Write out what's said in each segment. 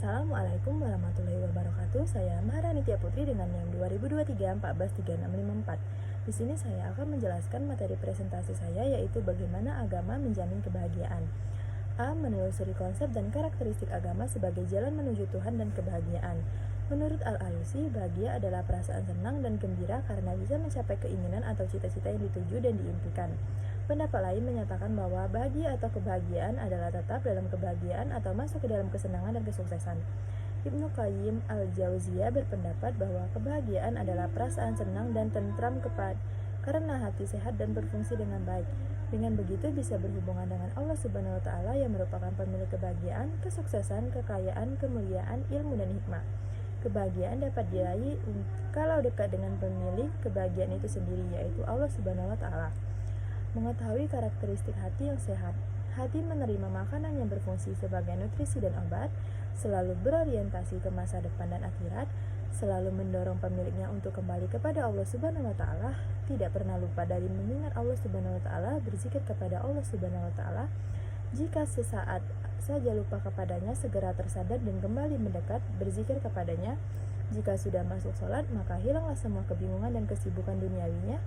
Assalamualaikum warahmatullahi wabarakatuh. Saya Maharani Tia Putri dengan NIM 2023-143654. Di sini saya akan menjelaskan materi presentasi saya, yaitu bagaimana agama menjamin kebahagiaan. A. Menelusuri konsep dan karakteristik agama sebagai jalan menuju Tuhan dan kebahagiaan. Menurut Al-Alusi, bahagia adalah perasaan senang dan gembira karena bisa mencapai keinginan atau cita-cita yang dituju dan diimpikan. Pendapat lain menyatakan bahwa bahagia atau kebahagiaan adalah tetap dalam kebahagiaan atau masuk ke dalam kesenangan dan kesuksesan. Ibnu Qayyim al-Jauziyah berpendapat bahwa kebahagiaan adalah perasaan senang dan tentram karena hati sehat dan berfungsi dengan baik. Dengan begitu bisa berhubungan dengan Allah Subhanahu wa taala yang merupakan pemilik kebahagiaan, kesuksesan, kekayaan, kemuliaan, ilmu dan hikmah. Kebahagiaan dapat diraih kalau dekat dengan pemilik kebahagiaan itu sendiri, yaitu Allah Subhanahu wa taala. Mengetahui karakteristik hati yang sehat. Hati menerima makanan yang berfungsi sebagai nutrisi dan obat, selalu berorientasi ke masa depan dan akhirat, selalu mendorong pemiliknya untuk kembali kepada Allah Subhanahu wa taala, tidak pernah lupa dari mengingat Allah Subhanahu wa taala, berzikir kepada Allah Subhanahu wa taala. Jika sesaat saja lupa kepadanya, segera tersadar dan kembali mendekat, berzikir kepadanya. Jika sudah masuk sholat, maka hilanglah semua kebingungan dan kesibukan duniawinya.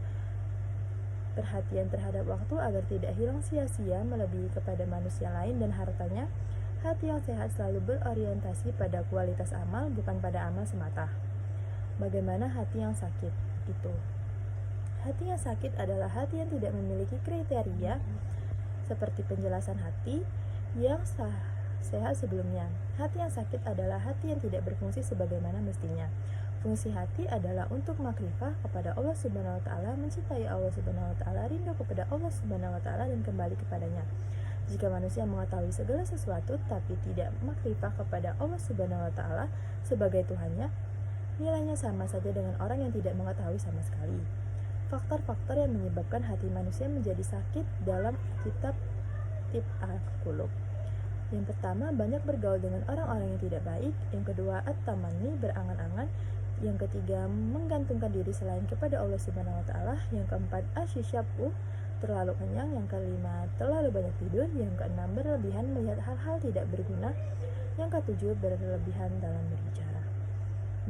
Perhatian terhadap waktu agar tidak hilang sia-sia melebihi kepada manusia lain dan hartanya. Hati yang sehat selalu berorientasi pada kualitas amal, bukan pada amal semata. Bagaimana hati yang sakit itu? Hati yang sakit adalah hati yang tidak memiliki kriteria seperti penjelasan hati yang sehat sebelumnya. Hati yang sakit adalah hati yang tidak berfungsi sebagaimana mestinya. Fungsi hati adalah untuk makrifah kepada Allah Subhanahu wa taala, mencintai Allah Subhanahu wa taala, rindu kepada Allah Subhanahu wa taala dan kembali kepadanya. Jika manusia mengetahui segala sesuatu tapi tidak makrifah kepada Allah Subhanahu wa taala sebagai Tuhannya, nilainya sama saja dengan orang yang tidak mengetahui sama sekali. Faktor-faktor yang menyebabkan hati manusia menjadi sakit dalam kitab Tib al-Qulub. Yang pertama, banyak bergaul dengan orang-orang yang tidak baik. Yang kedua, at-tamanni, berangan-angan. Yang ketiga, menggantungkan diri selain kepada Allah Subhanahu wa taala. Yang keempat, asyisyabu, terlalu kenyang. Yang kelima, terlalu banyak tidur. Yang keenam, berlebihan melihat hal-hal tidak berguna. Yang ketujuh, berlebihan dalam berbicara.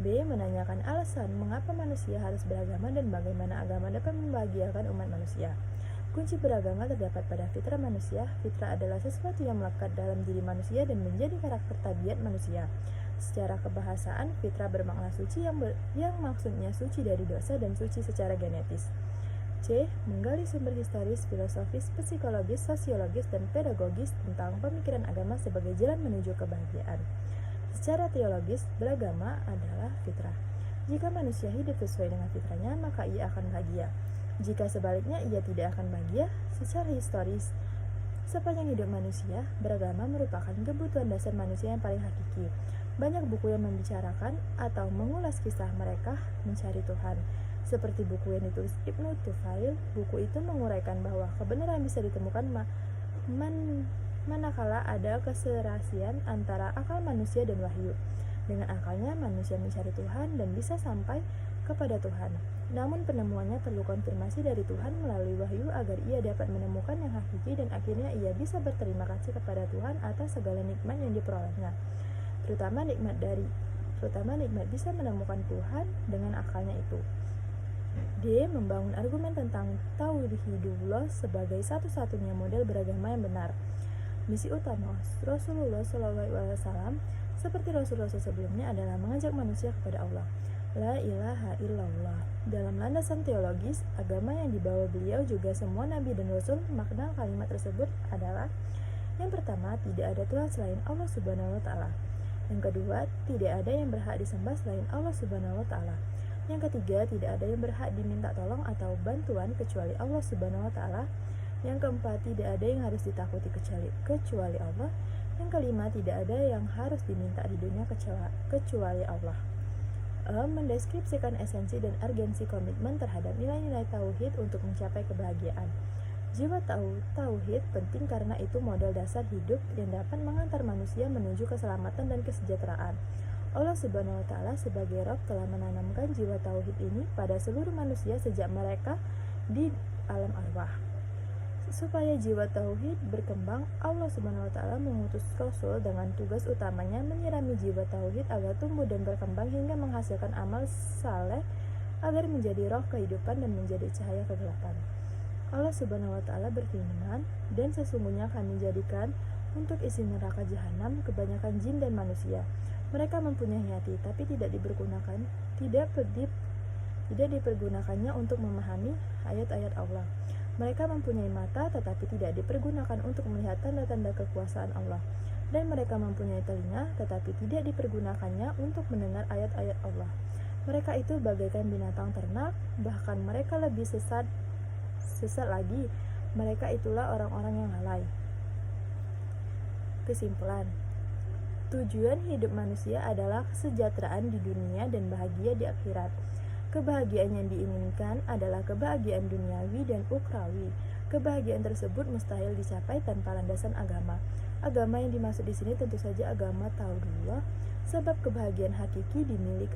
B. Menanyakan alasan mengapa manusia harus beragama dan bagaimana agama dapat membahagiakan umat manusia. Kunci beragama terdapat pada fitrah manusia. Fitrah adalah sesuatu yang melekat dalam diri manusia dan menjadi karakter tabiat manusia. Secara kebahasaan, fitrah bermakna suci yang maksudnya suci dari dosa dan suci secara genetis. C. Menggali sumber historis, filosofis, psikologis, sosiologis, dan pedagogis tentang pemikiran agama sebagai jalan menuju kebahagiaan. Secara teologis, beragama adalah fitrah. Jika manusia hidup sesuai dengan fitrahnya, maka ia akan bahagia. Jika sebaliknya, ia tidak akan bahagia. Secara historis, sepanjang hidup manusia, beragama merupakan kebutuhan dasar manusia yang paling hakiki. Banyak buku yang membicarakan atau mengulas kisah mereka mencari Tuhan. Seperti buku yang ditulis Ibnu Tufail, buku itu menguraikan bahwa kebenaran bisa ditemukan manakala ada keserasian antara akal manusia dan wahyu. Dengan akalnya, manusia mencari Tuhan dan bisa sampai kepada Tuhan. Namun penemuannya perlu konfirmasi dari Tuhan melalui wahyu agar ia dapat menemukan yang hakiki dan akhirnya ia bisa berterima kasih kepada Tuhan atas segala nikmat yang diperolehnya. Terutama nikmat bisa menemukan Tuhan dengan akalnya itu. D. Membangun argumen tentang tauhidullah sebagai satu-satunya model beragama yang benar. Misi utama Rasulullah SAW seperti Rasul-Rasul sebelumnya adalah mengajak manusia kepada Allah. La ilaha illallah. Dalam landasan teologis, agama yang dibawa beliau juga semua nabi dan rasul, makna kalimat tersebut adalah: yang pertama, tidak ada Tuhan selain Allah Subhanahu wa taala. Yang kedua, tidak ada yang berhak disembah selain Allah Subhanahu wa taala. Yang ketiga, tidak ada yang berhak diminta tolong atau bantuan kecuali Allah Subhanahu wa taala. Yang keempat, tidak ada yang harus ditakuti kecuali Allah. Yang kelima, tidak ada yang harus diminta di dunia kecuali Allah. Mendeskripsikan esensi dan urgensi komitmen terhadap nilai-nilai tauhid untuk mencapai kebahagiaan. Jiwa tauhid penting karena itu modal dasar hidup yang dapat mengantar manusia menuju keselamatan dan kesejahteraan. Allah Subhanahu wa taala sebagai Rabb telah menanamkan jiwa tauhid ini pada seluruh manusia sejak mereka di alam arwah. Supaya jiwa tauhid berkembang, Allah Subhanahu wa taala mengutus Rasul dengan tugas utamanya menyirami jiwa tauhid agar tumbuh dan berkembang hingga menghasilkan amal saleh agar menjadi roh kehidupan dan menjadi cahaya kegelapan. Allah Subhanahu wa taala berfirman, "Dan sesungguhnya kami jadikan untuk isi neraka jahanam kebanyakan jin dan manusia. Mereka mempunyai hati tapi tidak dipergunakannya untuk memahami ayat-ayat Allah. Mereka mempunyai mata tetapi tidak dipergunakan untuk melihat tanda-tanda kekuasaan Allah. Dan mereka mempunyai telinga tetapi tidak dipergunakannya untuk mendengar ayat-ayat Allah. Mereka itu bagaikan binatang ternak, bahkan mereka lebih sesat lagi. Mereka itulah orang-orang yang lalai." Kesimpulan, tujuan hidup manusia adalah kesejahteraan di dunia dan bahagia di akhirat. Kebahagiaan yang diinginkan adalah kebahagiaan duniawi dan ukhrawi. Kebahagiaan tersebut mustahil dicapai tanpa landasan agama. Agama yang dimaksud di sini tentu saja agama tauhid, sebab kebahagiaan hakiki milik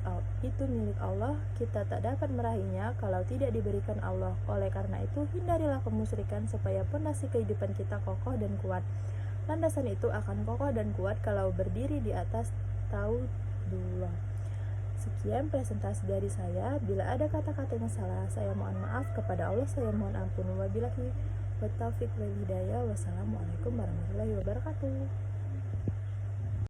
Allah. Kita tak dapat meraihnya kalau tidak diberikan Allah. Oleh karena itu, hindarilah kemusyrikan supaya pondasi kehidupan kita kokoh dan kuat. Landasan itu akan kokoh dan kuat kalau berdiri di atas tauhid. Sekian presentasi dari saya. Bila ada kata-kata yang salah, saya mohon maaf. Kepada Allah saya mohon ampun. Wabillahi wa taufiq wal hidayah. Wassalamualaikum warahmatullahi wabarakatuh.